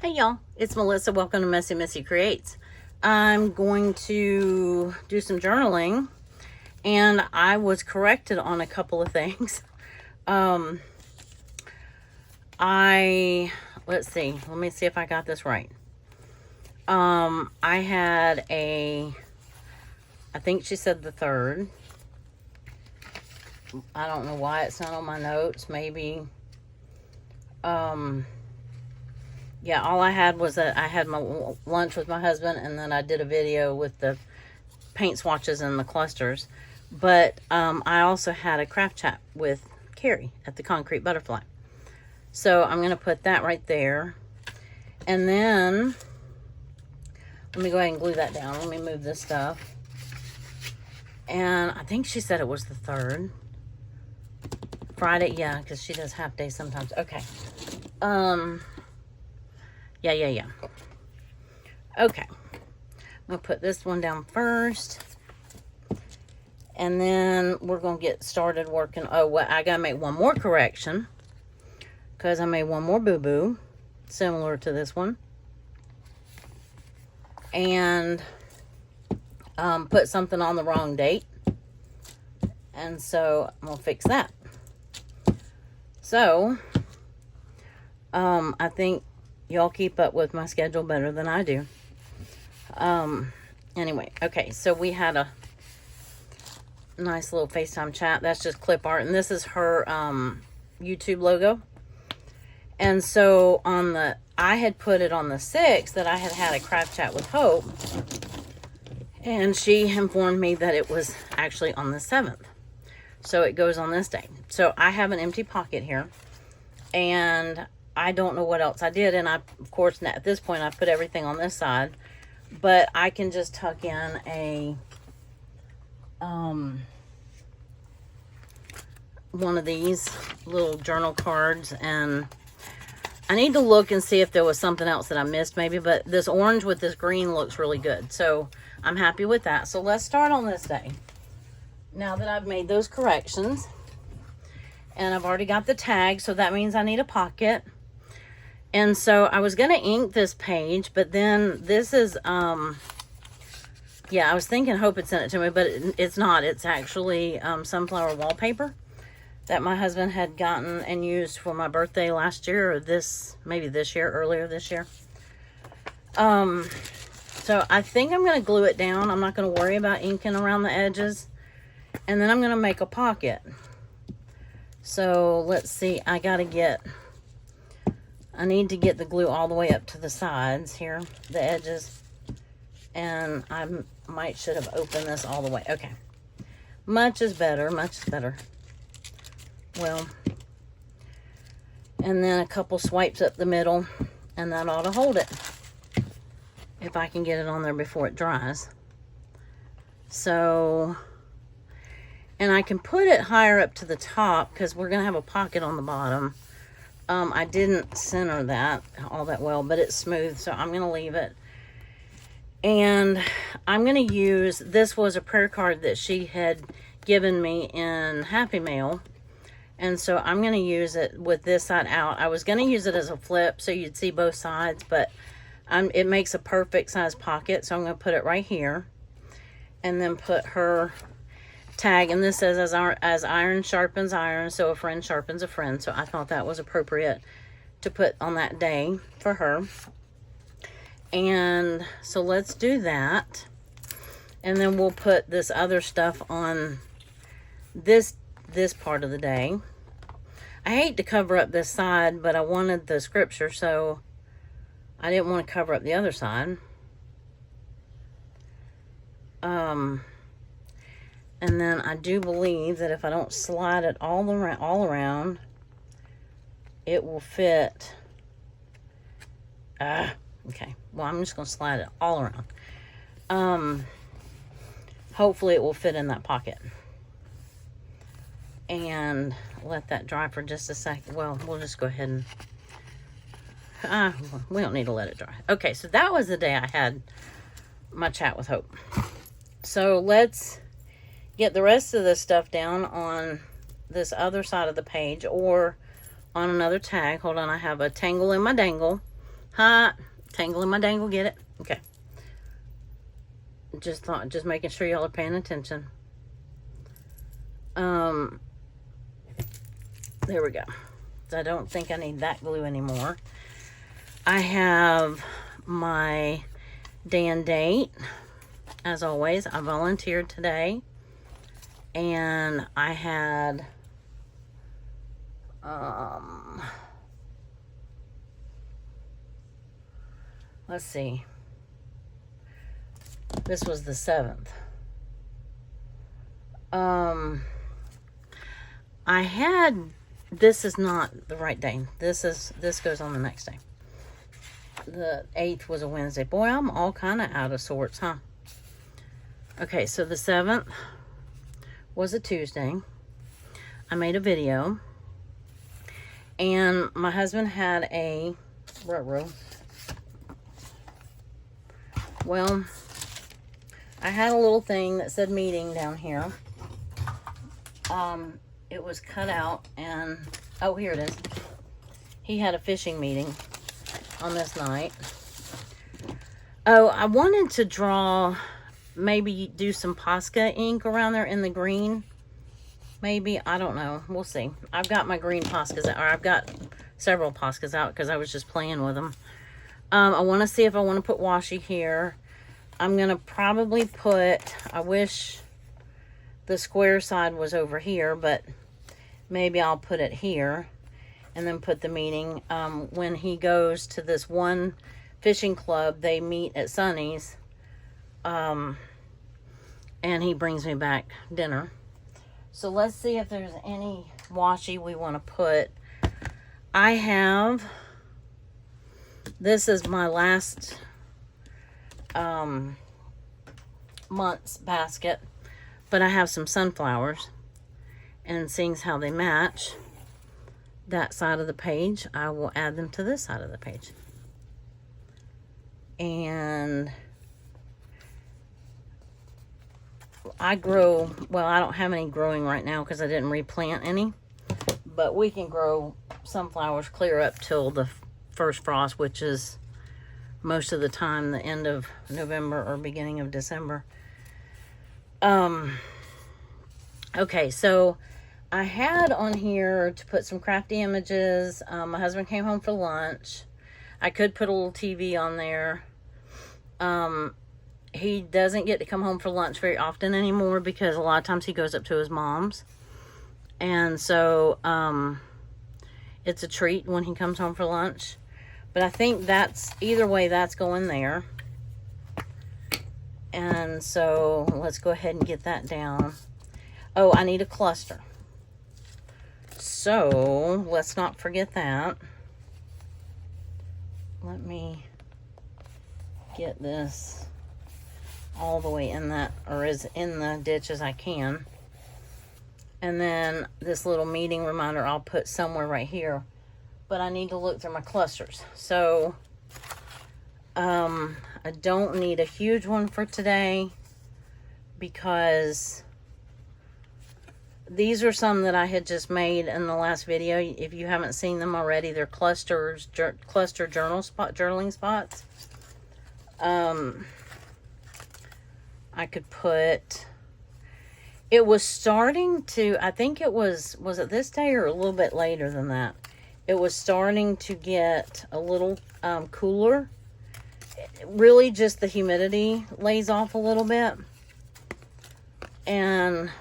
Hey y'all, it's Melissa. Welcome to Messy Missy Creates. I'm going to do some journaling, and I was corrected on a couple of things. Let's see, let me see if I got this right. I had I think she said the 3rd. I don't know why it's not on my notes. Maybe, yeah, all I had was that I had my lunch with my husband, and then I did a video with the paint swatches and the clusters. But I also had a craft chat with Carrie at the Concrete Butterfly. So I'm going to put that right there. And then, let me go ahead and glue that down. Let me move this stuff. And I think she said it was the 3rd. Friday, yeah, because she does half days sometimes. Okay. Yeah. Okay. I'm going to put this one down first. And then we're going to get started working. Oh, well, I got to make one more correction. Because I made one more boo-boo. Similar to this one. And put something on the wrong date. And so I'm going to fix that. So, I think y'all keep up with my schedule better than I do. Anyway, okay, so we had a nice little FaceTime chat. That's just clip art, and this is her YouTube logo. And so I had put it on the 6th that I had a craft chat with Hope, and she informed me that it was actually on the 7th. So it goes on this day. So I have an empty pocket here, and I don't know what else I did. And of course, at this point, I put everything on this side, but I can just tuck in a, one of these little journal cards. And I need to look and see if there was something else that I missed maybe, but this orange with this green looks really good. So I'm happy with that. So let's start on this day. Now that I've made those corrections, and I've already got the tag, so that means I need a pocket. And so I was going to ink this page, but then this is, yeah, I was thinking Hope had sent it to me, but it's not. It's actually sunflower wallpaper that my husband had gotten and used for my birthday last year, or maybe this year, earlier this year. So I think I'm going to glue it down. I'm not going to worry about inking around the edges. And then I'm going to make a pocket. So let's see. I need to get the glue all the way up to the sides here, the edges. And I should have opened this all the way. Okay. Much is better. Much is better. Well, and then a couple swipes up the middle, and that ought to hold it. If I can get it on there before it dries. So, and I can put it higher up to the top because we're going to have a pocket on the bottom. I didn't center that all that well, but it's smooth, so I'm going to leave it. And I'm going to use, this was a prayer card that she had given me in Happy Mail. And so I'm going to use it with this side out. I was going to use it as a flip so you'd see both sides, but it makes a perfect size pocket. So I'm going to put it right here and then put her tag, and this says as iron sharpens iron, so a friend sharpens a friend. So I thought that was appropriate to put on that day for her. And so let's do that, and then we'll put this other stuff on this part of the day. I hate to cover up this side, but I wanted the scripture, so I didn't want to cover up the other side. And then I do believe that if I don't slide it all around, it will fit. Okay. Well, I'm just going to slide it all around. Hopefully it will fit in that pocket. And let that dry for just a second. Well, we'll just go ahead and... we don't need to let it dry. Okay, so that was the day I had my chat with Hope. So let's get the rest of this stuff down on this other side of the page or on another tag. Hold on, I have a tangle in my dangle Huh? Tangle in my dangle, get it? Okay. Just making sure y'all are paying attention. There we go. I don't think I need that glue anymore. I have my day and date. As always, I volunteered today. And I had, let's see. This was the 7th. I had, this is not the right day. This goes on the next day. The 8th was a Wednesday. Boy, I'm all kind of out of sorts, huh? Okay, so the 7th was a Tuesday. I made a video. And my husband had a Rotary. Well, I had a little thing that said meeting down here. It was cut out and, oh, here it is. He had a fishing meeting on this night. Oh, I wanted to draw, maybe do some Posca ink around there in the green. Maybe, I don't know. We'll see. I've got my green Poscas, or I've got several Poscas out because I was just playing with them. I want to see if I want to put washi here. I'm going to probably put, I wish the square side was over here, but maybe I'll put it here and then put the meeting. When he goes to this one fishing club, they meet at Sunny's, and he brings me back dinner. So let's see if there's any washi we want to put. I have, this is my last month's basket, but I have some sunflowers, and seeing how they match that side of the page, I will add them to this side of the page. And I grow, well, I don't have any growing right now because I didn't replant any, but we can grow sunflowers clear up till the first frost, which is most of the time the end of November or beginning of December. Okay, so I had on here to put some crafty images. My husband came home for lunch. I could put a little TV on there. He doesn't get to come home for lunch very often anymore because a lot of times he goes up to his mom's. And so, it's a treat when he comes home for lunch. But I think that's, either way, that's going there. And so, let's go ahead and get that down. Oh, I need a cluster. So, let's not forget that. Let me get this all the way in that, or as in the ditch as I can. And then this little meeting reminder I'll put somewhere right here. But I need to look through my clusters. So, I don't need a huge one for today because these are some that I had just made in the last video. If you haven't seen them already, they're cluster journaling spots. I could put, it was starting to, I think it was it this day or a little bit later than that? It was starting to get a little cooler. Really just the humidity lays off a little bit. And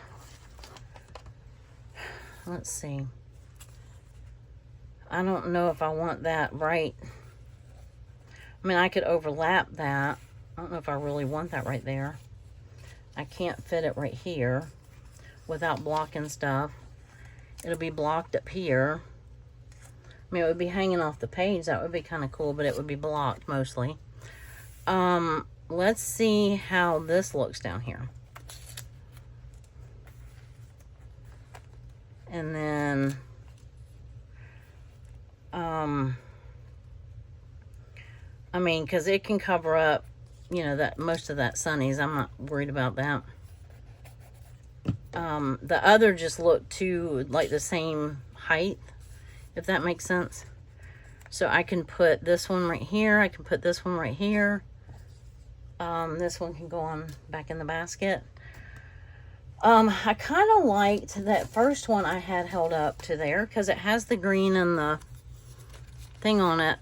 let's see. I don't know if I want that right. I mean, I could overlap that. I don't know if I really want that right there. I can't fit it right here without blocking stuff. It'll be blocked up here. I mean, it would be hanging off the page. That would be kind of cool, but it would be blocked mostly. Let's see how this looks down here. And then, I mean, because it can cover up, you know, that most of that Sunnies. I'm not worried about that. The other just looked too, like the same height, if that makes sense. So I can put this one right here. I can put this one right here. This one can go on back in the basket. I kind of liked that first one I had held up to there because it has the green and the thing on it.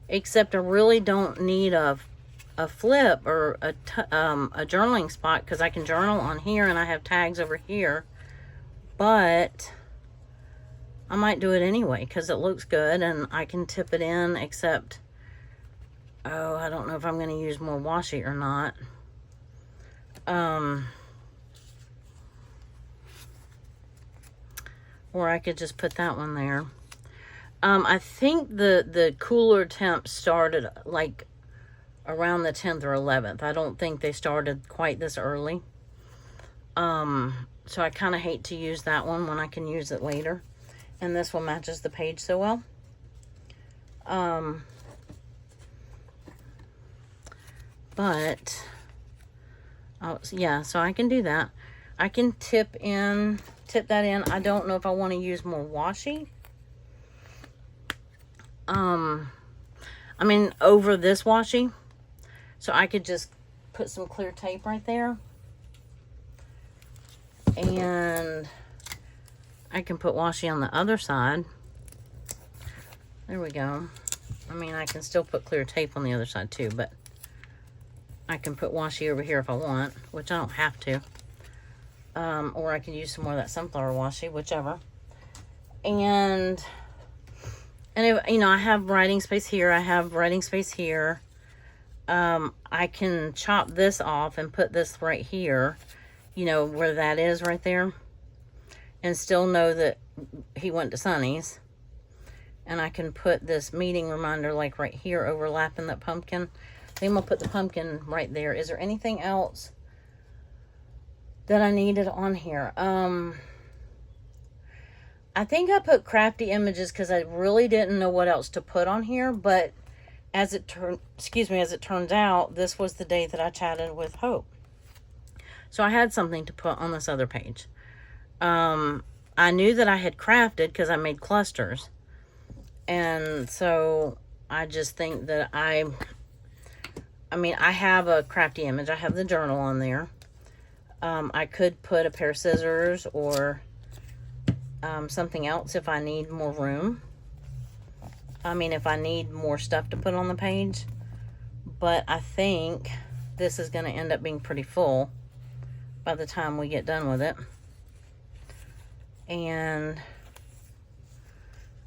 Except I really don't need a flip or a journaling spot because I can journal on here and I have tags over here. But I might do it anyway because it looks good and I can tip it in, except, oh, I don't know if I'm going to use more washi or not. Or I could just put that one there. I think the cooler temps started like around the 10th or 11th. I don't think they started quite this early. So I kind of hate to use that one when I can use it later. And this one matches the page so well. But, oh, yeah, so I can do that. I can tip that in. I don't know if I want to use more washi. I mean, over this washi. So I could just put some clear tape right there. And I can put washi on the other side. There we go. I mean, I can still put clear tape on the other side too, but I can put washi over here if I want, which I don't have to. Or I can use some more of that sunflower washi, whichever. And if, you know, I have writing space here. I have writing space here. I can chop this off and put this right here, you know, where that is right there. And still know that he went to Sonny's. And I can put this meeting reminder like right here, overlapping that pumpkin. I think I'm going to put the pumpkin right there. Is there anything else that I needed on here? I think I put crafty images because I really didn't know what else to put on here. But as it turns out, this was the day that I chatted with Hope. So I had something to put on this other page. I knew that I had crafted because I made clusters. And so I just think that I mean, I have a crafty image. I have the journal on there. I could put a pair of scissors or something else if I need more room. I mean, if I need more stuff to put on the page. But I think this is going to end up being pretty full by the time we get done with it. And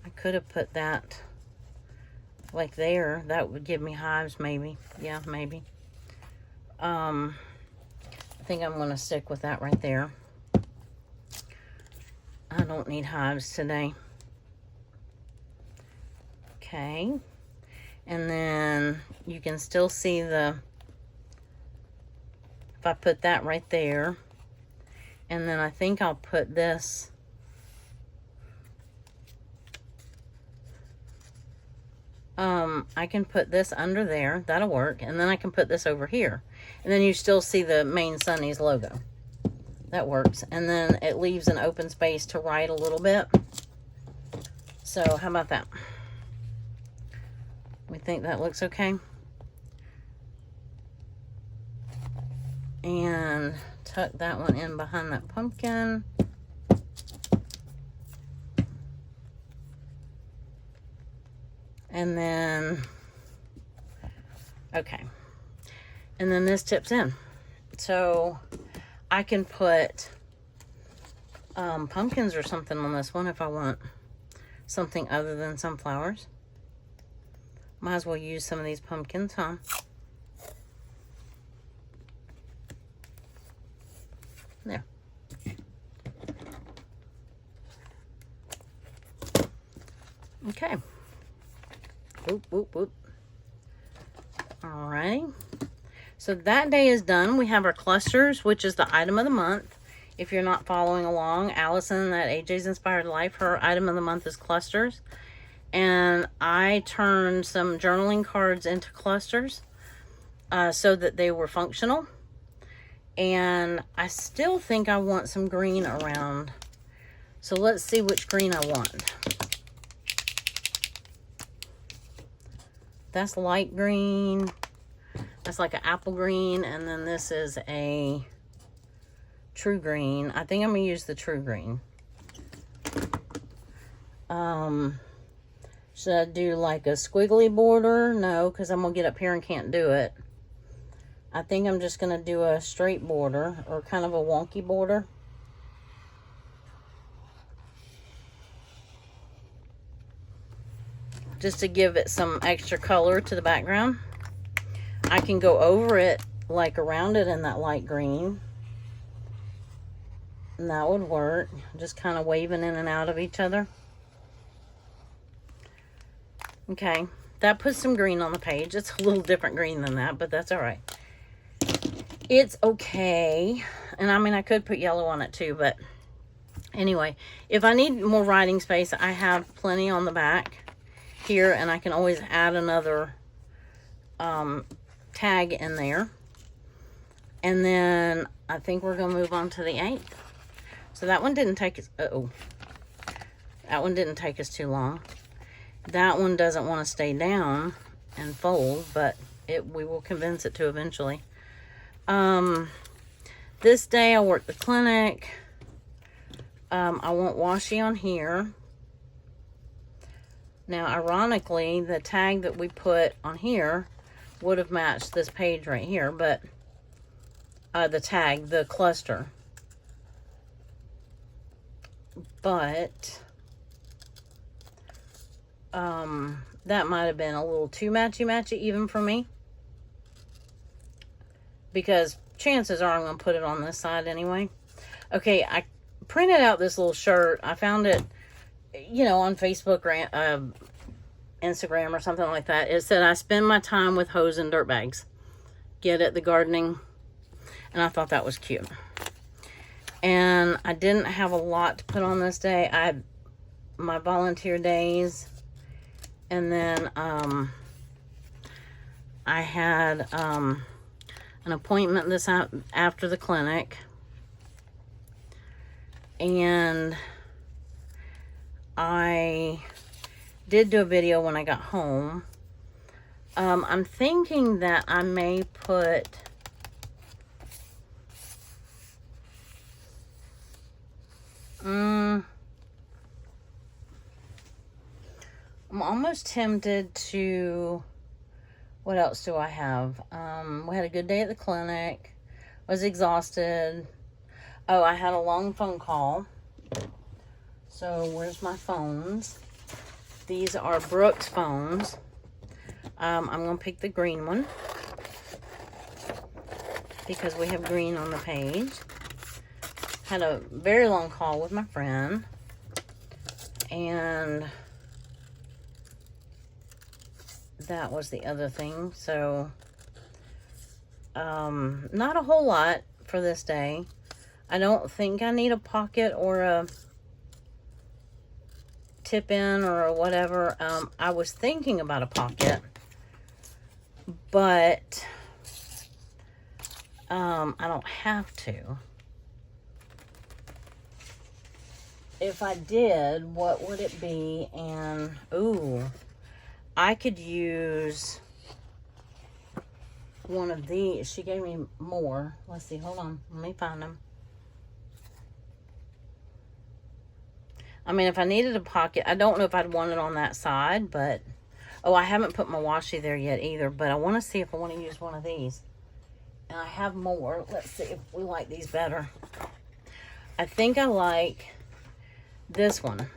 I could have put that like there. That would give me hives, maybe. Yeah, maybe. I think I'm going to stick with that right there. I don't need hives today. Okay. And then you can still see if I put that right there. And then I think I'll put this I can put this under there. That'll work. And then I can put this over here. And then you still see the main Sonny's logo. That works. And then it leaves an open space to write a little bit. So how about that? We think that looks okay. And tuck that one in behind that pumpkin. And then, okay. And then this tips in. So I can put pumpkins or something on this one if I want something other than sunflowers. Might as well use some of these pumpkins, huh? There. Okay. Whoop, whoop, whoop. Alrighty. So that day is done. We have our clusters, which is the item of the month. If you're not following along, Allison at AJ's Inspired Life, her item of the month is clusters. And I turned some journaling cards into clusters so that they were functional. And I still think I want some green around. So let's see which green I want. that's light green. That's like an apple green. And then this is a true green. I think I'm going to use the true green. Should I do like a squiggly border? No, because I'm going to get up here and can't do it. I think I'm just going to do a straight border, or kind of a wonky border. Just to give it some extra color to the background. I can go over it, like around it in that light green. And that would work. Just kind of waving in and out of each other. Okay, that puts some green on the page. It's a little different green than that, but that's all right. It's okay. And I mean, I could put yellow on it too, but anyway, if I need more writing space, I have plenty on the back here, and I can always add another tag in there. And then I think we're going to move on to the 8th. So that one didn't take us, that one didn't take us too long. That one doesn't want to stay down and fold, but we will convince it to eventually. This day I work the clinic. I want washi on here. Now, ironically, the tag that we put on here would have matched this page right here, but the cluster. But that might have been a little too matchy-matchy even for me. Because chances are I'm going to put it on this side anyway. Okay, I printed out this little shirt. I found it, you know, on Facebook or Instagram or something like that. It said, I spend my time with hose and dirt bags. Get it? The gardening. And I thought that was cute. And I didn't have a lot to put on this day. I had my volunteer days. And then I had an appointment after the clinic. And I did do a video when I got home. I'm thinking that I may put I'm almost tempted to, what else do I have? We had a good day at the clinic. Was exhausted. Oh, I had a long phone call. So where's my phones? These are Brooke's phones. I'm going to pick the green one because we have green on the page. Had a very long call with my friend. And that was the other thing. So, not a whole lot for this day. I don't think I need a pocket or a tip in or whatever. I was thinking about a pocket, but I don't have to. If I did, what would it be? And ooh, I could use one of these. She gave me more. Let's see, hold on, let me find them. I mean, if I needed a pocket, I don't know if I'd want it on that side, but oh, I haven't put my washi there yet either, but I want to see if I want to use one of these. And I have more. Let's see if we like these better. I think I like this one.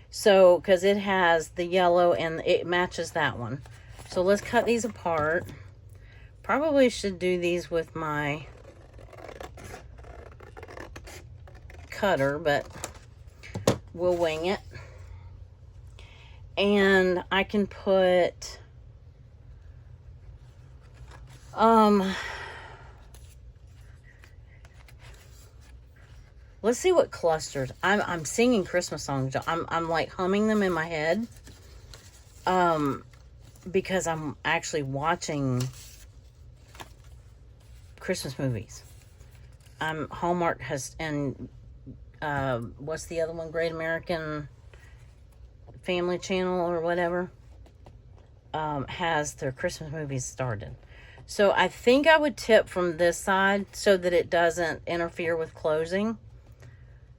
So, because it has the yellow and it matches that one. So let's cut these apart. Probably should do these with my cutter, but we'll wing it. And I can put let's see what clusters. I'm singing Christmas songs. I'm like humming them in my head. Because I'm actually watching Christmas movies. Hallmark has, and what's the other one? Great American Family Channel or whatever. has their Christmas movies started. So I think I would tip from this side so that it doesn't interfere with closing.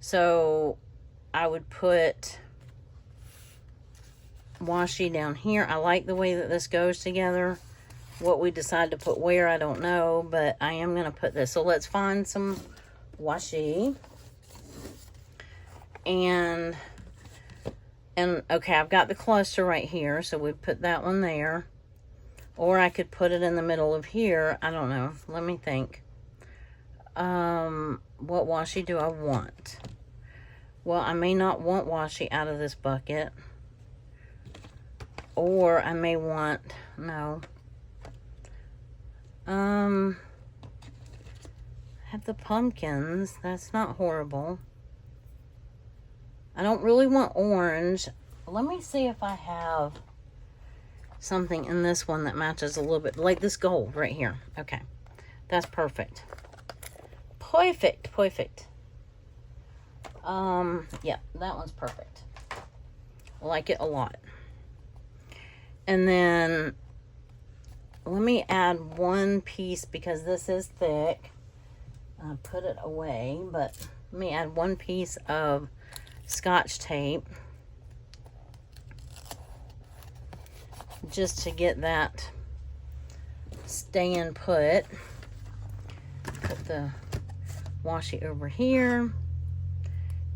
So I would put washi down here. I like the way that this goes together. What we decide to put where, I don't know, but I am going to put this. So let's find some washi. And okay, I've got the cluster right here, so we put that one there. Or I could put it in the middle of here. I don't know. Let me think. What washi do I want? Well, I may not want washi out of this bucket. Or I may want, no. I have the pumpkins. That's not horrible. I don't really want orange. Let me see if I have something in this one that matches a little bit, like this gold right here. Okay, that's perfect. Perfect, perfect. Yeah, that one's perfect. I like it a lot. And then let me add one piece because this is thick. I put it away, but let me add one piece of Scotch tape just to get that staying put. Put the washi over here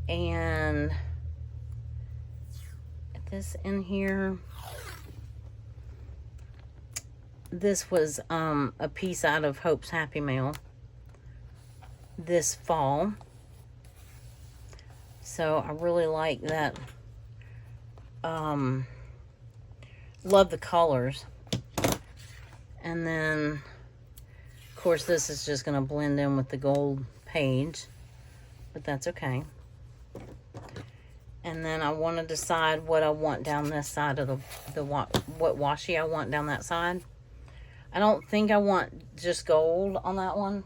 and get this in here. This was a piece out of Hope's Happy Mail this fall. So I really like that. Love the colors. And then, of course, this is just going to blend in with the gold page. But that's okay. And then I want to decide what I want down this side of what washi I want down that side. I don't think I want just gold on that one.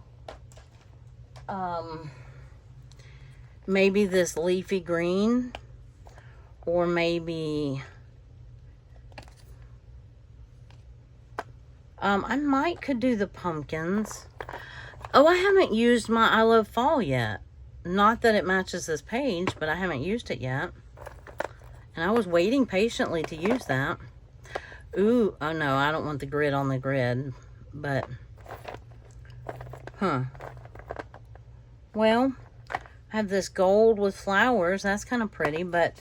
Maybe this leafy green, or maybe I could do the pumpkins. Oh, I haven't used my I Love Fall yet. Not that it matches this page, but I haven't used it yet. And I was waiting patiently to use that. Ooh, oh no, I don't want the grid on the grid, but, well, I have this gold with flowers. That's kind of pretty, but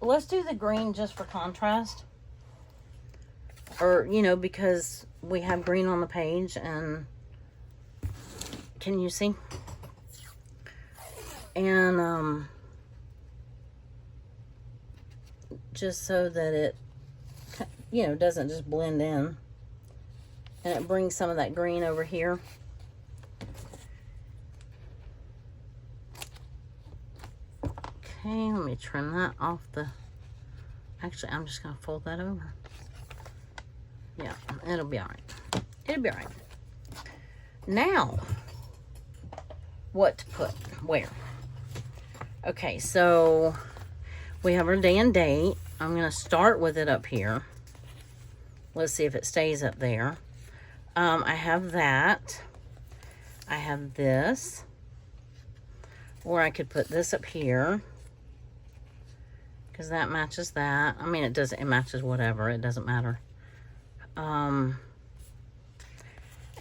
let's do the green just for contrast. Or, you know, because we have green on the page, and can you see? And, just so that it, you know, doesn't just blend in. And it brings some of that green over here. Okay, let me trim that off the... Actually, I'm just going to fold that over. Yeah, it'll be all right. It'll be all right. Now, what to put where? Okay, so we have our day and date. I'm going to start with it up here. Let's see if it stays up there. I have that. I have this. Or I could put this up here, because that matches that. I mean, it matches whatever. It doesn't matter. And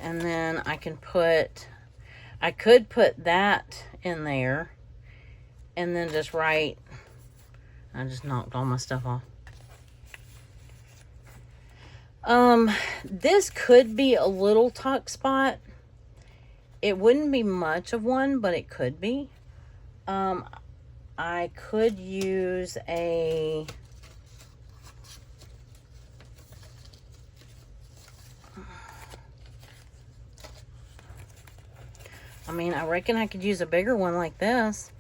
then I could put that in there, and then just write, I just knocked all my stuff off. This could be a little tuck spot. It wouldn't be much of one, but it could be. I could use a... I mean, I reckon I could use a bigger one like this.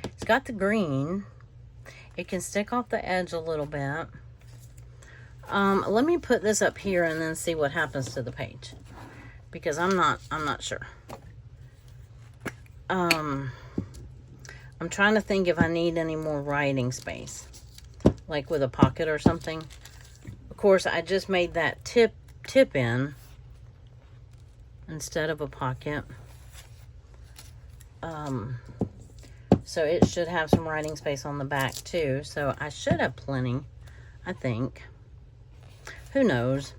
It's got the green. It can stick off the edge a little bit. Let me put this up here and then see what happens to the page, because I'm not sure. I'm trying to think if I need any more writing space, like with a pocket or something. Of course, I just made that tip in instead of a pocket. So it should have some writing space on the back too. So I should have plenty, I think. Who knows?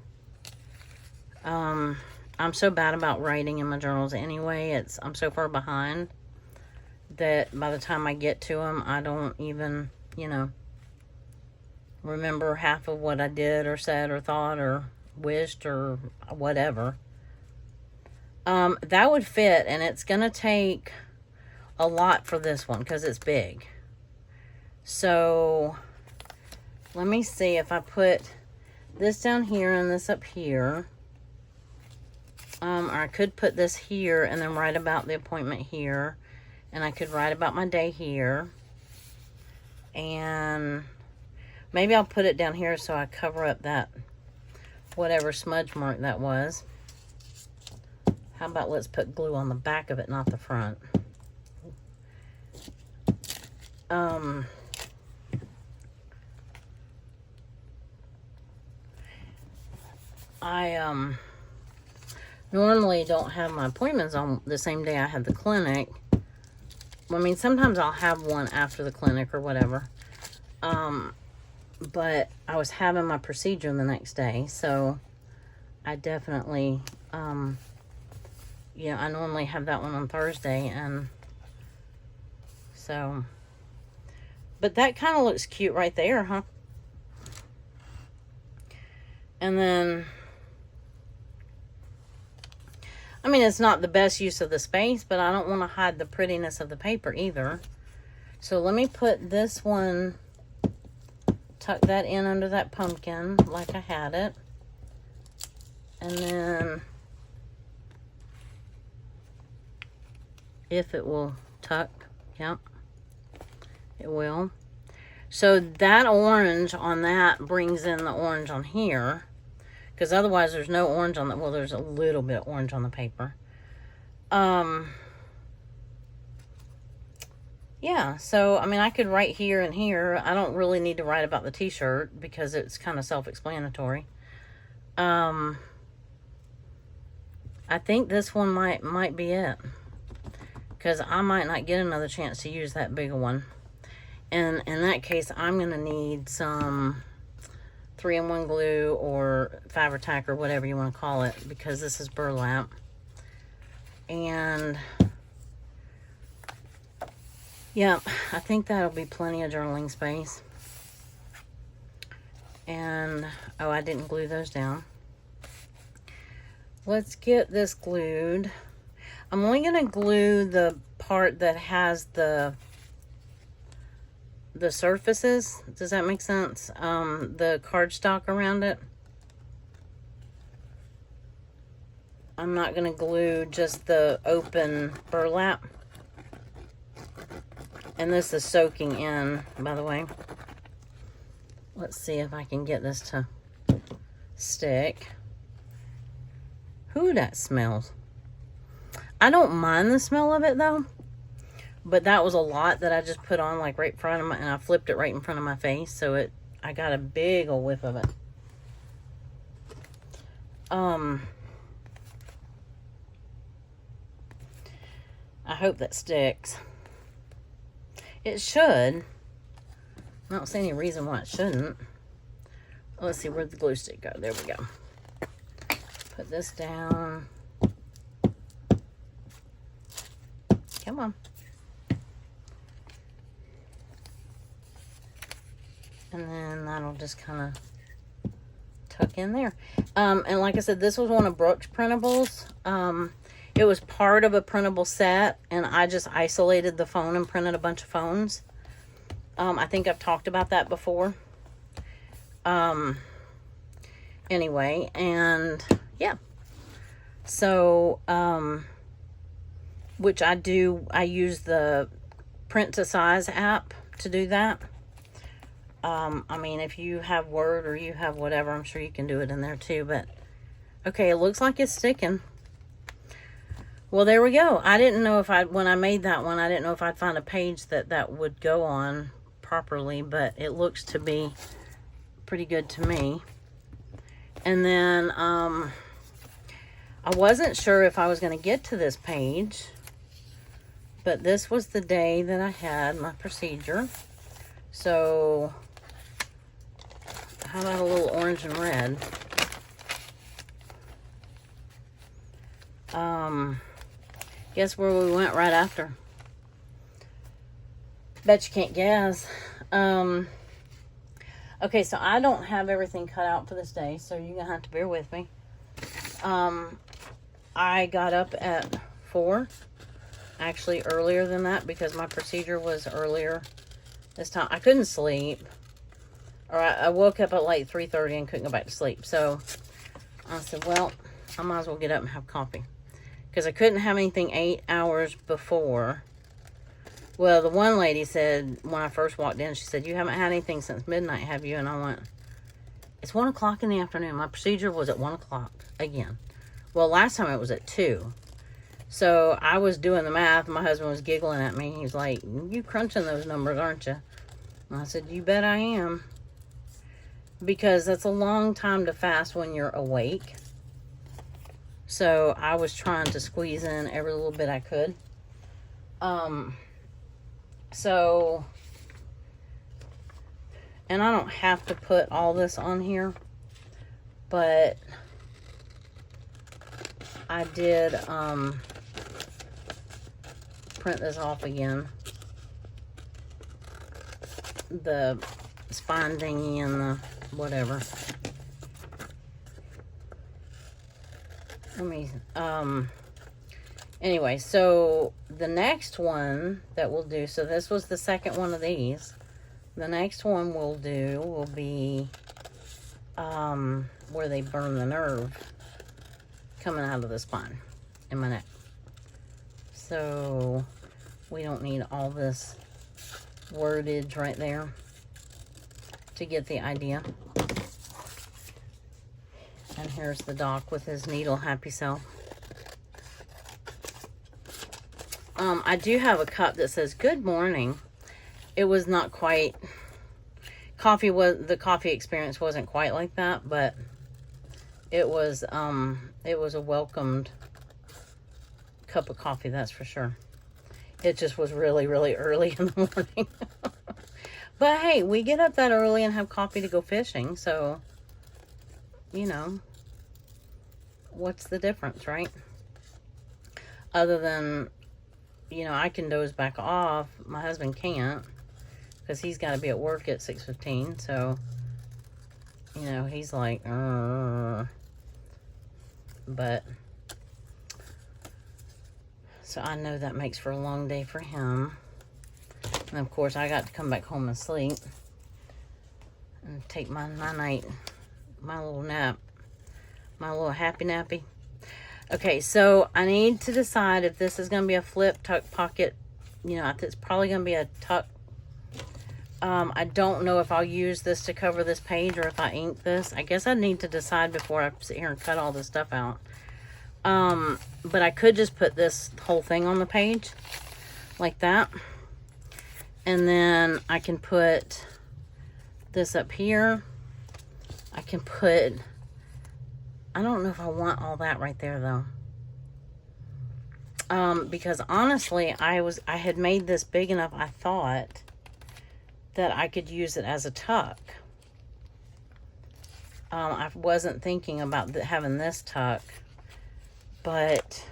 I'm so bad about writing in my journals anyway. I'm so far behind that by the time I get to them, I don't even, you know, remember half of what I did or said or thought or wished or whatever. That would fit, and it's going to take a lot for this one because it's big. So let me see if I put this down here and this up here. Or I could put this here and then write about the appointment here. And I could write about my day here. And maybe I'll put it down here so I cover up that whatever smudge mark that was. How about let's put glue on the back of it, not the front. I normally don't have my appointments on the same day I have the clinic. I mean, sometimes I'll have one after the clinic or whatever. But I was having my procedure the next day, so I definitely, yeah, I normally have that one on Thursday, and so, but that kind of looks cute right there, huh? And then, I mean, it's not the best use of the space, but I don't want to hide the prettiness of the paper either. So let me put this one, tuck that in under that pumpkin like I had it. And then, if it will tuck, yep, it will. So that orange on that brings in the orange on here. Because otherwise there's no orange on the, well, there's a little bit of orange on the paper. Yeah, so, I mean, I could write here and here. I don't really need to write about the t-shirt because it's kind of self-explanatory. I think this one might be it. Because I might not get another chance to use that bigger one. And in that case, I'm going to need some 3-in-1 glue or Fabri-Tac or whatever you want to call it, because this is burlap. And yeah, I think that'll be plenty of journaling space. And oh, I didn't glue those down. Let's get this glued. I'm only going to glue the part that has the surfaces. Does that make sense? The cardstock around it. I'm not going to glue just the open burlap. And this is soaking in, by the way. Let's see if I can get this to stick. Ooh, that smells. I don't mind the smell of it though. But that was a lot that I just put on like right in front of my, and I flipped it right in front of my face. So I got a big old whiff of it. I hope that sticks. It should. I don't see any reason why it shouldn't. Let's see, where'd the glue stick go? There we go. Put this down. Come on. And then that'll just kind of tuck in there. And like I said, this was one of Brooke's printables. It was part of a printable set, and I just isolated the phone and printed a bunch of phones. I think I've talked about that before. Anyway, and yeah. So, which I use the print to size app to do that. I mean, if you have Word or you have whatever, I'm sure you can do it in there too. But, okay, it looks like it's sticking. Well, there we go. I didn't know if when I made that one, I didn't know if I'd find a page that would go on properly, but it looks to be pretty good to me. And then, I wasn't sure if I was going to get to this page, but this was the day that I had my procedure. So, how about a little orange and red? Guess where we went right after? Bet you can't guess. Okay, so I don't have everything cut out for this day, so you're gonna have to bear with me. I got up at 4, actually earlier than that, because my procedure was earlier this time. I couldn't sleep, or I woke up at like 3:30 and couldn't go back to sleep. So I said, well, I might as well get up and have coffee, because I couldn't have anything 8 hours before. Well, the one lady said, when I first walked in, she said, you haven't had anything since midnight, have you? And I went, it's 1 o'clock in the afternoon. My procedure was at 1 o'clock again. Well, last time it was at 2. So I was doing the math. My husband was giggling at me. He's like, you crunching those numbers, aren't you? And I said, you bet I am. Because that's a long time to fast when you're awake. So I was trying to squeeze in every little bit I could. So, and I don't have to put all this on here, but I did print this off again. The spine thingy and the whatever. Let me, anyway, so the next one that we'll do, so this was the second one of these. The next one we'll do will be where they burn the nerve coming out of the spine in my neck. So we don't need all this wordage right there to get the idea. And here's the doc with his needle happy self. I do have a cup that says good morning. It was not quite, the coffee experience wasn't quite like that, but it was a welcomed cup of coffee, that's for sure. It just was really, really early in the morning. But hey, we get up that early and have coffee to go fishing, so, you know, what's the difference, right? Other than, you know, I can doze back off. My husband can't, because he's got to be at work at 6:15. So, you know, he's like, but, so I know that makes for a long day for him. And of course, I got to come back home and sleep and take my night, my little nap, my little happy nappy. Okay, so I need to decide if this is going to be a flip tuck pocket. You know, it's probably going to be a tuck. I don't know if I'll use this to cover this page or if I ink this. I guess I need to decide before I sit here and cut all this stuff out. But I could just put this whole thing on the page like that. And then I can put this up here. I can put, I don't know if I want all that right there though. Because honestly, I had made this big enough, I thought, that I could use it as a tuck. I wasn't thinking about having this tuck, but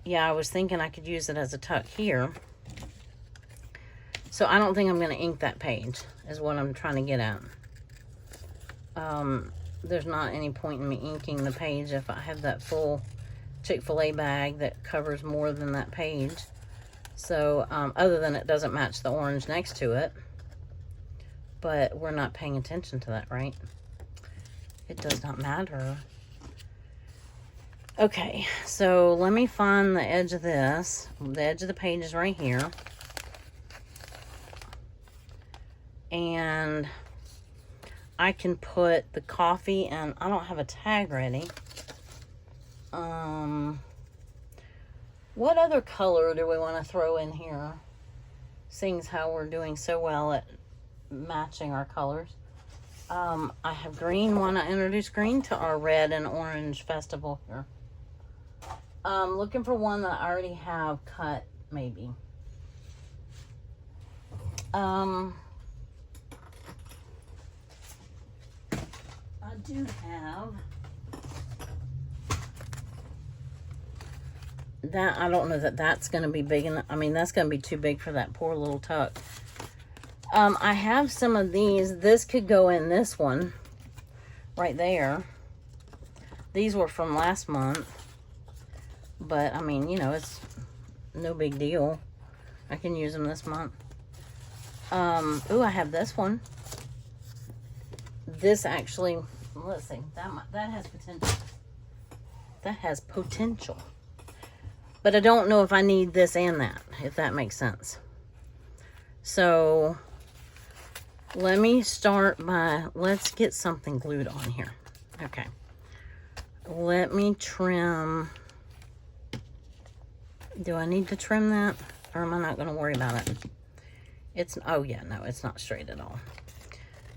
yeah, I was thinking I could use it as a tuck here. So I don't think I'm going to ink that page, is what I'm trying to get at. There's not any point in me inking the page if I have that full Chick-fil-A bag that covers more than that page. So, other than it doesn't match the orange next to it. But we're not paying attention to that, right? It does not matter. Okay, so let me find the edge of this. The edge of the page is right here. And I can put the coffee, and I don't have a tag ready. What other color do we want to throw in here? Seeing as how we're doing so well at matching our colors. I have green. Want to introduce green to our red and orange festival here. Looking for one that I already have cut, maybe. I do have that. I don't know that that's going to be big enough. I mean, that's going to be too big for that poor little tuck. I have some of these. This could go in this one right there. These were from last month. But, I mean, you know, it's no big deal. I can use them this month. Ooh, I have this one. This actually, let's see, that has potential. That has potential. But I don't know if I need this and that, if that makes sense. So, let me start by, let's get something glued on here. Okay. Let me trim. Do I need to trim that? Or am I not going to worry about it? It's, oh yeah, no, it's not straight at all.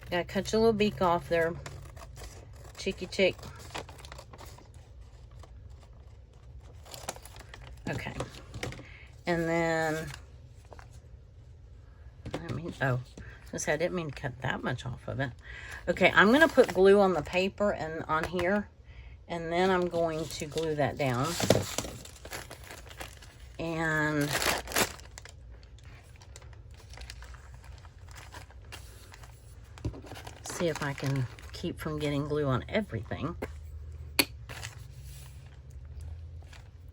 Gotta cut your little beak off there. Cheeky chick. Okay. And then, I mean, oh, I didn't mean to cut that much off of it. Okay, I'm going to put glue on the paper and on here. And then I'm going to glue that down. And see if I can keep from getting glue on everything.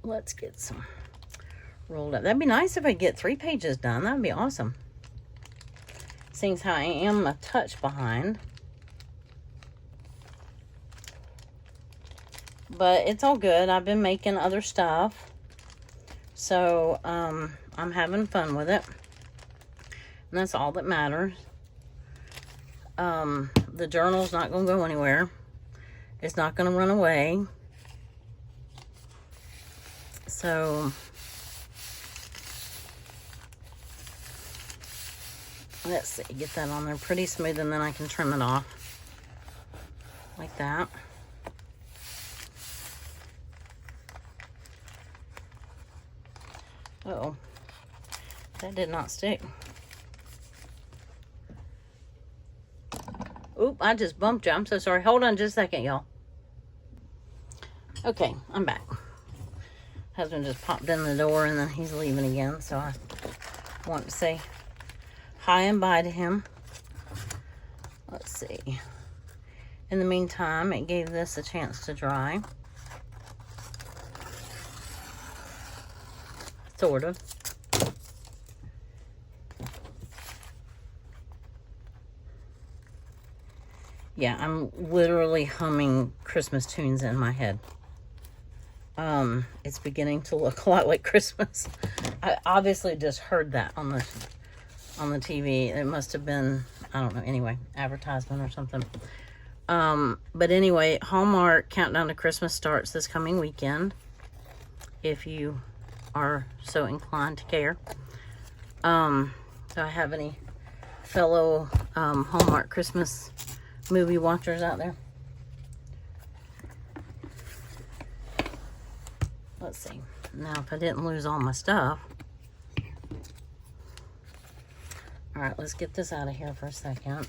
Let's get some rolled up. That'd be nice if I get 3 pages done. That'd be awesome. Seeing as how I am a touch behind. But it's all good. I've been making other stuff. So, I'm having fun with it. And that's all that matters. The journal's not going to go anywhere. It's not going to run away. So, let's see. Get that on there pretty smooth, and then I can trim it off. Like that. Uh-oh. That did not stick. Oop, I just bumped you. I'm so sorry. Hold on just a second, y'all. Okay, I'm back. Husband just popped in the door and then he's leaving again. So I want to say hi and bye to him. Let's see. In the meantime, it gave this a chance to dry. Sort of. Yeah, I'm literally humming Christmas tunes in my head. It's beginning to look a lot like Christmas. I obviously just heard that on the TV. It must have been, I don't know, anyway, advertisement or something. But anyway, Hallmark Countdown to Christmas starts this coming weekend. If you are so inclined to care. Do I have any fellow Hallmark Christmas movie watchers out there? Let's see. Now, if I didn't lose all my stuff. All right, let's get this out of here for a second.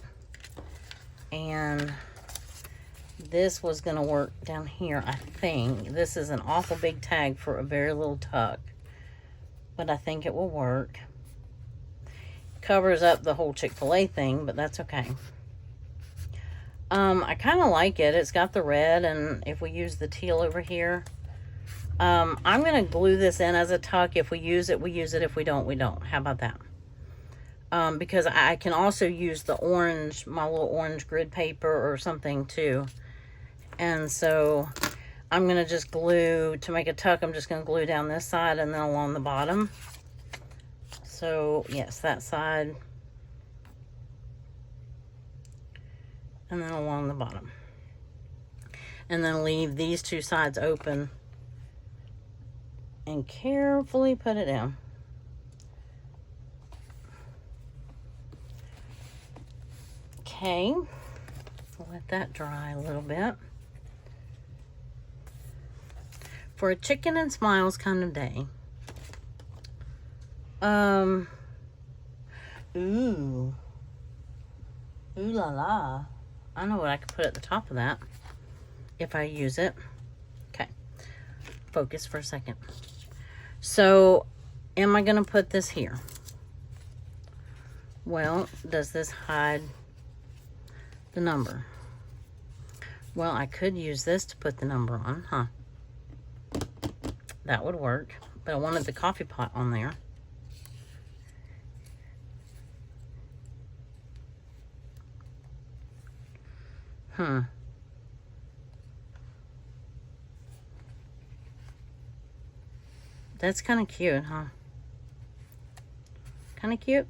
And this was going to work down here, I think. This is an awful big tag for a very little tuck. But I think it will work. Covers up the whole Chick-fil-A thing, but that's okay. I kind of like it. It's got the red, and if we use the teal over here, I'm going to glue this in as a tuck. If we use it, we use it. If we don't, we don't. How about that? Because I can also use the orange, my little orange grid paper or something too. And so I'm going to just glue, to make a tuck, I'm just going to glue down this side and then along the bottom. So, yes, that side. and then along the bottom. And then leave these two sides open and carefully put it down. Okay, let that dry a little bit. For a chicken and smiles kind of day. Ooh la la. I know what I could put at the top of that if I use it. Okay, focus for a second. So, am I going to put this here? Well, does this hide the number? Well, I could use this to put the number on, huh? That would work, but I wanted the coffee pot on there. That's kind of cute, huh? Kind of cute.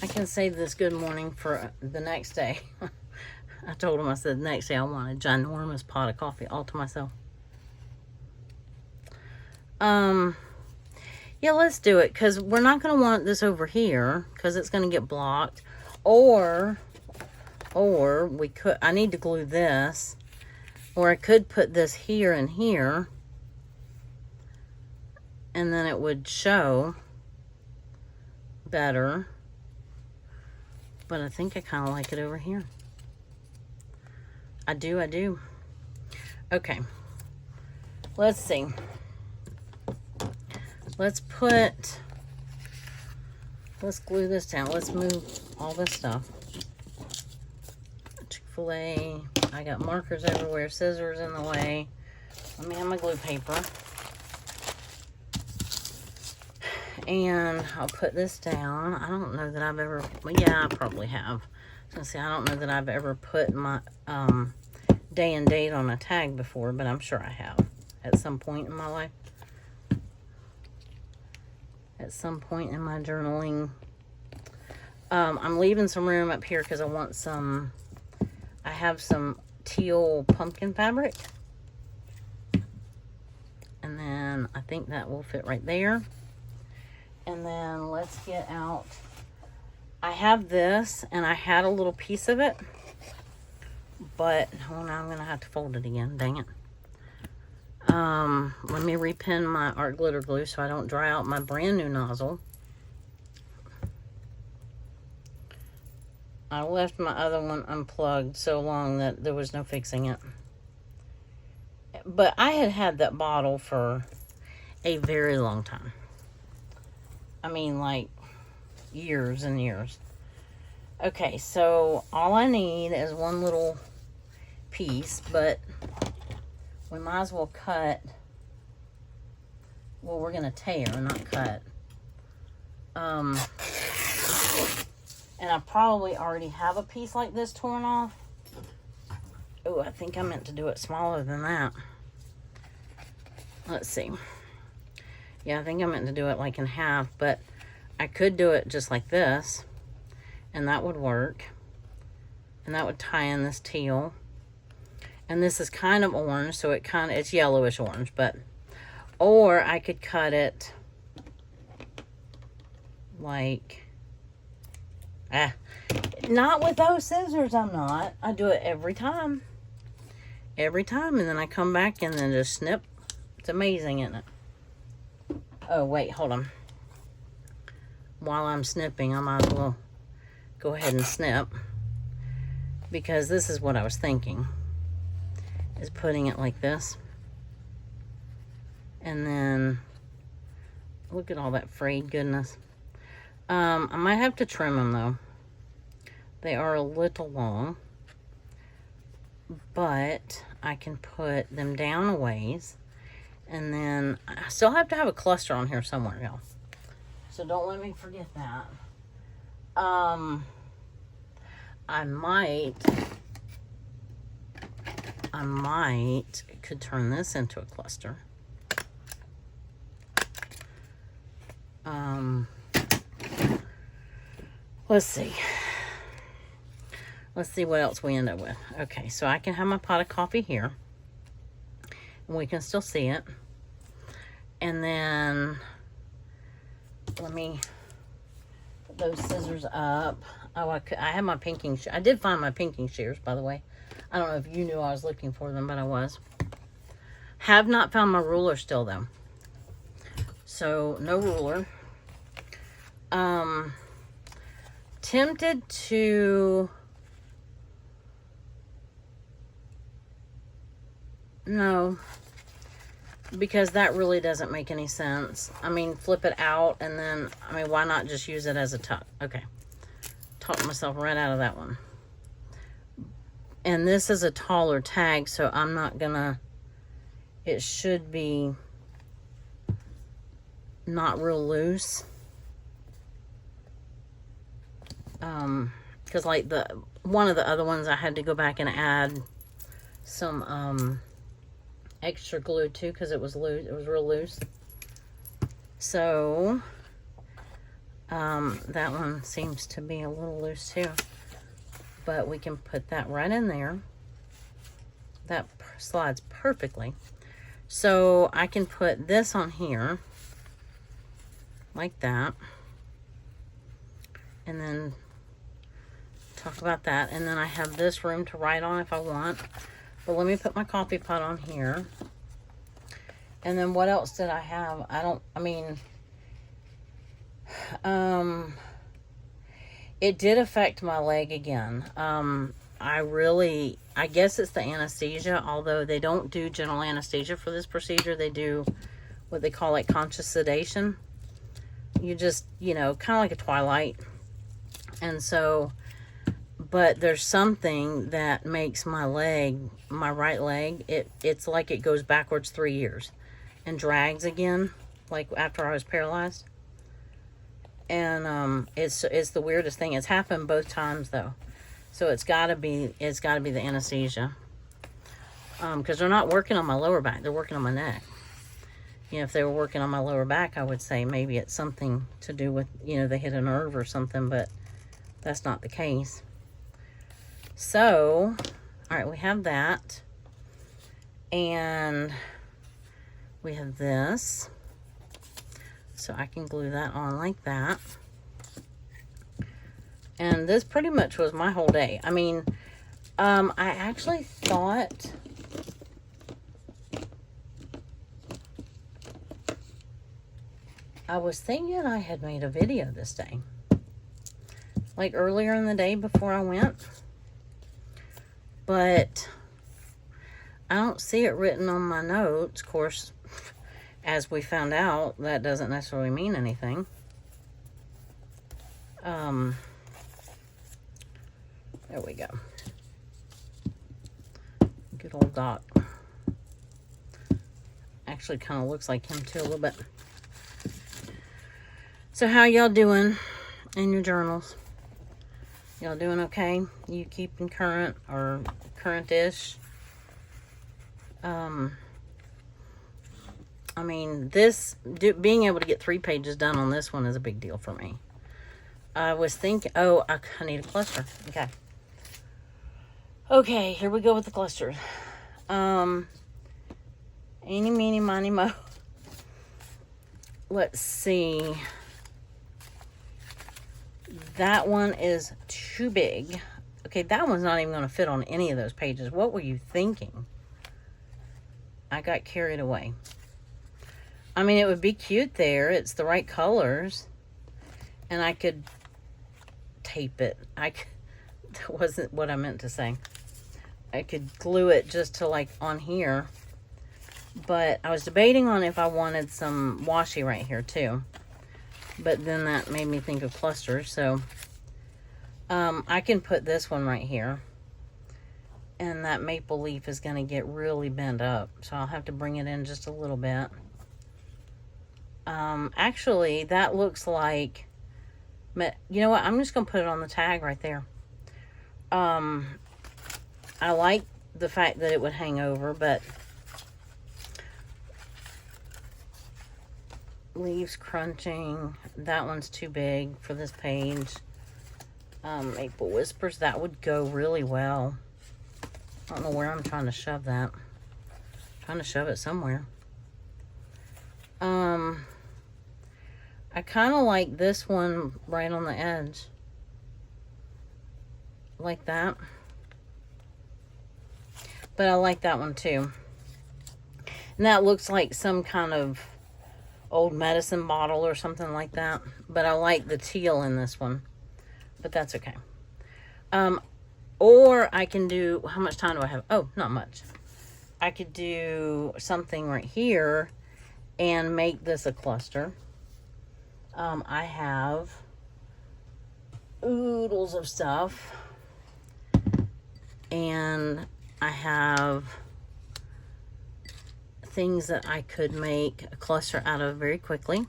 I can save this good morning for the next day. I told him, I said, the next day I want a ginormous pot of coffee all to myself. Yeah, let's do it, because we're not going to want this over here, because it's going to get blocked. Or we could, I need to glue this, or I could put this here and here, and then it would show better. But I think I kind of like it over here. I do. Okay. Let's see. Let's glue this down. Let's move all this stuff. Chick-fil-A. I got markers everywhere, scissors in the way. Let me have my glue paper. And I'll put this down. I don't know that I've ever, well, yeah, I probably have. I was gonna say, I don't know that I've ever put my day and date on a tag before, but I'm sure I have at some point in my life. At some point in my journaling. I'm leaving some room up here because I want some, I have some teal pumpkin fabric. And then I think that will fit right there. And then let's get out, I have this, and I had a little piece of it, but, oh, now I'm going to have to fold it again, dang it. Let me repin my art glitter glue so I don't dry out my brand new nozzle. I left my other one unplugged so long that there was no fixing it. But I had that bottle for a very long time. I mean, like, years and years. Okay, so all I need is one little piece, but we might as well cut. Well, we're going to tear, not cut. And I probably already have a piece like this torn off. Oh, I think I meant to do it smaller than that. Let's see. Yeah, I think I meant to do it like in half, but I could do it just like this, and that would work. And that would tie in this teal. And this is kind of orange, so it's yellowish orange, but, or I could cut it like, not with those scissors, I'm not. I do it every time. Every time, and then I come back and then just snip. It's amazing, isn't it? Oh, wait, hold on. While I'm snipping, I might as well go ahead and snip. Because this is what I was thinking. Is putting it like this. And then, look at all that frayed goodness. I might have to trim them, though. They are a little long. But I can put them down a ways. And then I still have to have a cluster on here somewhere, y'all. So don't let me forget that. I could turn this into a cluster. Let's see. let's see what else we end up with. Okay, so I can have my pot of coffee here. And we can still see it. And then, let me put those scissors up. Oh, I have my pinking shears. I did find my pinking shears, by the way. I don't know if you knew I was looking for them, but I was. Have not found my ruler still, though. So, no ruler. Tempted to... No. Because that really doesn't make any sense. I mean, flip it out and then... I mean, why not just use it as a tuck? Okay. Talked myself right out of that one. And this is a taller tag, so I'm not gonna... It should be not real loose. Because like one of the other ones I had to go back and add some extra glue to, because it was loose. It was real loose. So that one seems to be a little loose too. But we can put that right in there. That slides perfectly. So I can put this on here like that. And then talk about that. And then I have this room to write on if I want. But let me put my coffee pot on here. And then what else did I have? It did affect my leg again. I guess it's the anesthesia, although they don't do general anesthesia for this procedure. They do what they call like conscious sedation. You just, kind of like a twilight. And so, but there's something that makes my leg, my right leg, it's like it goes backwards 3 years and drags again, like after I was paralyzed. And it's the weirdest thing. It's happened both times though. So it's gotta be the anesthesia. Because they're not working on my lower back, they're working on my neck. If they were working on my lower back, I would say maybe it's something to do with, they hit a nerve or something, but that's not the case. So, all right, we have that. And we have this. So I can glue that on like that. And this pretty much was my whole day. I mean, I actually thought... I was thinking I had made a video this day. Like earlier in the day before I went. But I don't see it written on my notes. Of course, as we found out, that doesn't necessarily mean anything. There we go. Good old Doc. Actually kind of looks like him too a little bit. So how y'all doing in your journals? Y'all doing okay? You keeping current or current-ish? I mean, being able to get 3 pages done on this one is a big deal for me. I was thinking, I need a cluster. Okay. Okay, here we go with the clusters. Eeny, meeny, miny, mo. Let's see. That one is too big. Okay, that one's not even going to fit on any of those pages. What were you thinking? I got carried away. I mean, it would be cute there. It's the right colors. And I could tape it. That wasn't what I meant to say. I could glue it just to like on here. But I was debating on if I wanted some washi right here too. But then that made me think of clusters. So I can put this one right here. And that maple leaf is going to get really bent up. So I'll have to bring it in just a little bit. Actually, that looks like... You know what? I'm just going to put it on the tag right there. I like the fact that it would hang over, but... Leaves crunching. That one's too big for this page. Maple Whispers. That would go really well. I don't know where I'm trying to shove that. I'm trying to shove it somewhere. I kind of like this one right on the edge. Like that. But I like that one too. And that looks like some kind of old medicine bottle or something like that. But I like the teal in this one. But that's okay. Or I can do, how much time do I have? Oh, not much. I could do something right here and make this a cluster. I have oodles of stuff. And I have things that I could make a cluster out of very quickly.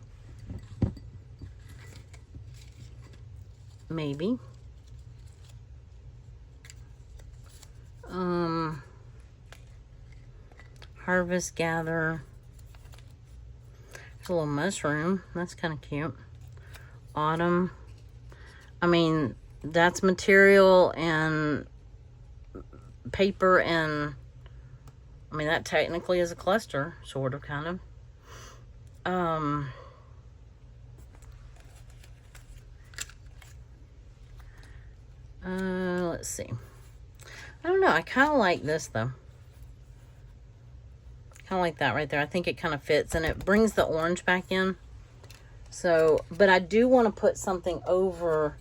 Maybe. Harvest, gather. There's a little mushroom. That's kind of cute. Autumn. I mean, that's material and paper, and I mean, that technically is a cluster, sort of, kind of. Let's see. I don't know. I kind of like this, though. Kind of like that right there. I think it kind of fits, and it brings the orange back in. So, but I do want to put something over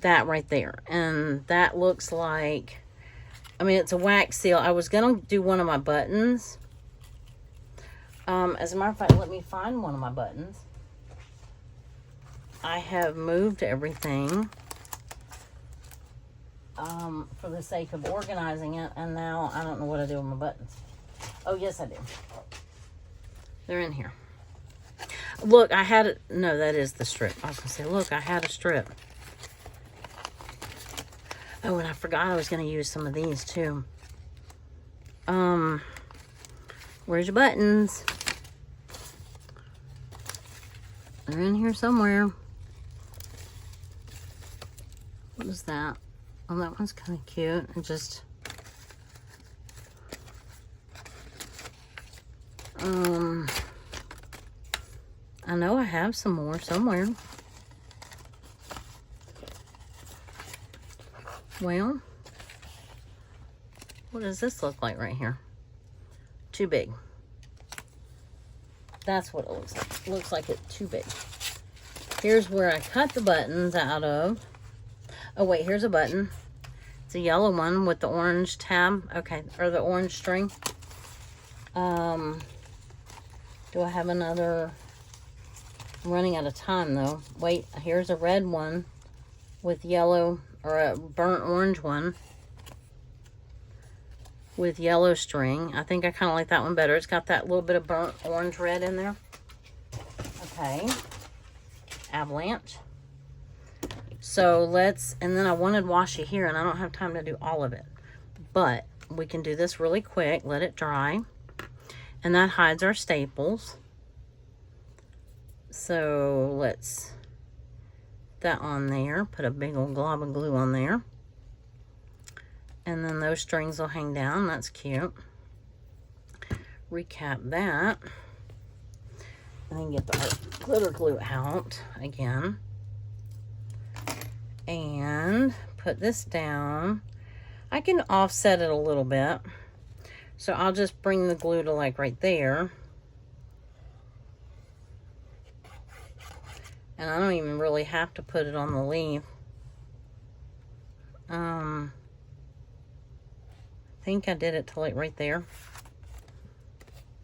that right there. And that looks like, I mean, it's a wax seal. I was going to do one of my buttons. As a matter of fact, let me find one of my buttons. I have moved everything for the sake of organizing it, and now I don't know what I do with my buttons. Oh, yes, I do. They're in here. Look, I had it. No, that is the strip. I was going to say, look, I had a strip. Oh, and I forgot I was going to use some of these, too. Where's your buttons? They're in here somewhere. What is that? Oh, that one's kind of cute. And just... I know I have some more somewhere. Well, what does this look like right here? Too big. That's what it looks like. It looks like it's too big. Here's where I cut the buttons out of. Oh, wait, here's a button. It's a yellow one with the orange tab. Okay, or the orange string. Do I have another? I'm running out of time, though. Wait, here's a red one with yellow, or a burnt orange one with yellow string. I think I kind of like that one better. It's got that little bit of burnt orange red in there. Okay. Avalanche. So let's, and then I wanted washi here, and I don't have time to do all of it. But we can do this really quick. Let it dry. And that hides our staples. So let's put that on there. Put a big old glob of glue on there. And then those strings will hang down. That's cute. Recap that. And then get the glitter glue out again. And put this down. I can offset it a little bit. So I'll just bring the glue to like right there. And I don't even really have to put it on the leaf. I think I did it to like right there.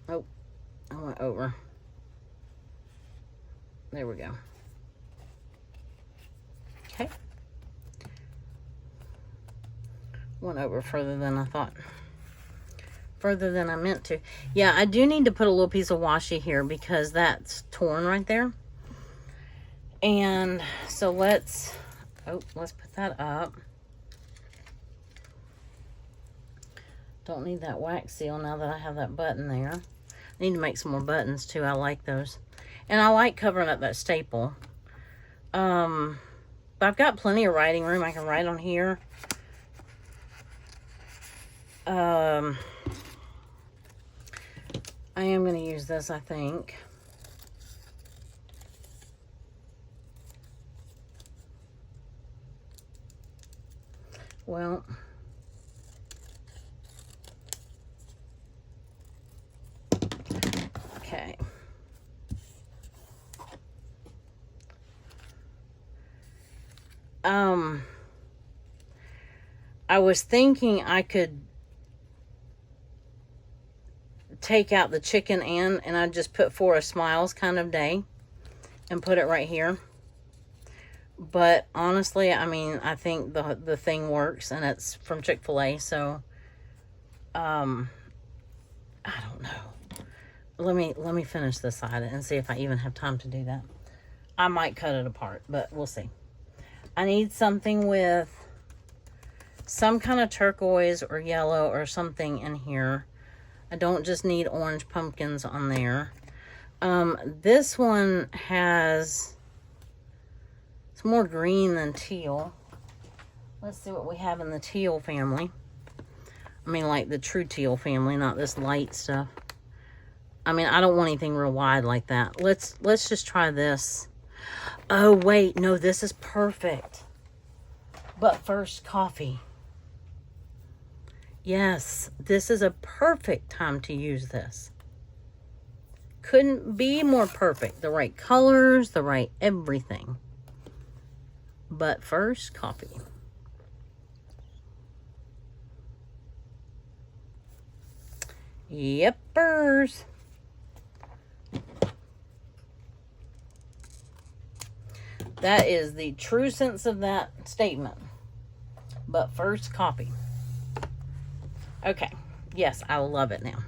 Oh, I went over. There we go. Okay. Went over further than I thought. Further than I meant to. Yeah, I do need to put a little piece of washi here because that's torn right there. And so let's put that up. Don't need that wax seal now that I have that button there. I need to make some more buttons too. I like those. And I like covering up that staple. But I've got plenty of writing room. I can write on here. I am going to use this, I think. Well, okay. I was thinking I could take out the chicken and I just put For a Smiles kind of day and put it right here. But honestly, I mean, I think the thing works, and it's from Chick-fil-A, so I don't know. Let me finish this side and see if I even have time to do that. I might cut it apart, but we'll see. I need something with some kind of turquoise or yellow or something in here. I don't just need orange pumpkins on there. This one has, it's more green than teal. Let's see what we have in the teal family. I mean, like the true teal family, not this light stuff. I mean, I don't want anything real wide like that. Let's just try this. Oh, wait. No, this is perfect. But first, coffee. Yes, this is a perfect time to use this. Couldn't be more perfect. The right colors, the right everything. But first, coffee. Yepers. That is the true sense of that statement. But first, coffee. Okay. Yes, I love it now.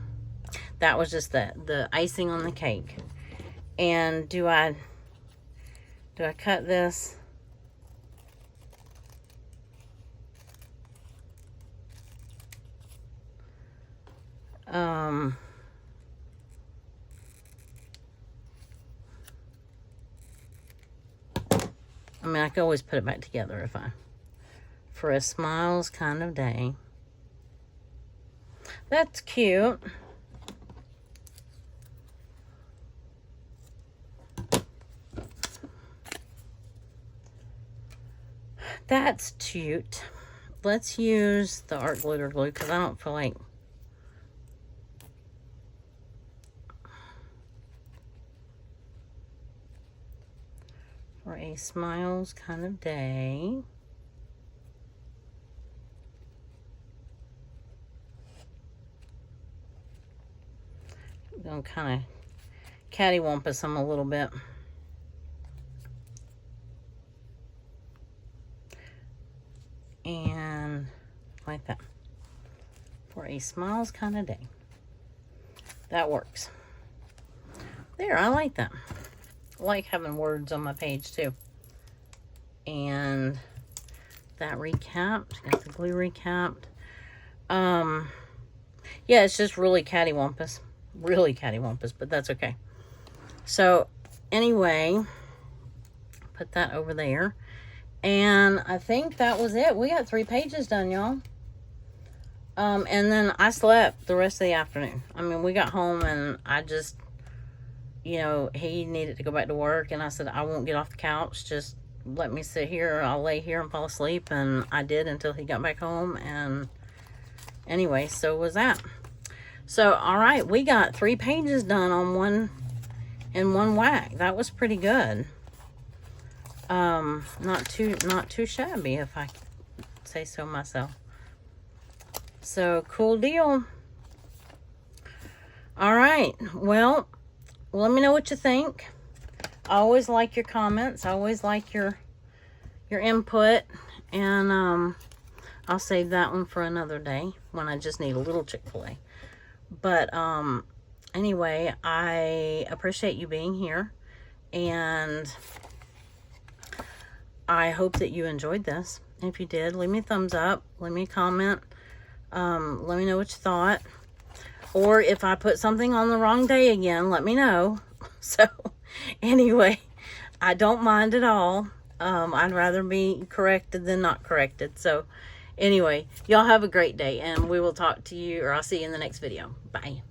That was just the icing on the cake. And do I cut this? I mean, I could always put it back together if I... For a Smiles kind of day. That's cute. That's cute. Let's use the art glitter glue because I don't feel like... For a Smiles kind of day. I'm going to kind of cattywampus them a little bit. And like that. For a Smiles kind of day. That works. There, I like that. I like having words on my page too. And that recapped. Got the glue recapped. Yeah, it's just really cattywampus. Really cattywampus, but that's okay. So, anyway, put that over there. And I think that was it. We got 3 pages done, y'all. And then I slept the rest of the afternoon. I mean, we got home and I just, you know, he needed to go back to work. And I said, I won't get off the couch. Just let me sit here. I'll lay here and fall asleep. And I did until he got back home. And anyway, so was that. So, all right, we got 3 pages done on one whack. That was pretty good. Not too shabby, if I say so myself. So, cool deal. All right, well, let me know what you think. I always like your comments. I always like your input. And I'll save that one for another day when I just need a little Chick-fil-A. But anyway, I appreciate you being here. And I hope that you enjoyed this. If you did, leave me a thumbs up. Leave me a comment. Let me know what you thought. Or if I put something on the wrong day again, let me know. So, anyway, I don't mind at all. I'd rather be corrected than not corrected. So anyway, y'all have a great day, and we will talk to you, or I'll see you in the next video. Bye.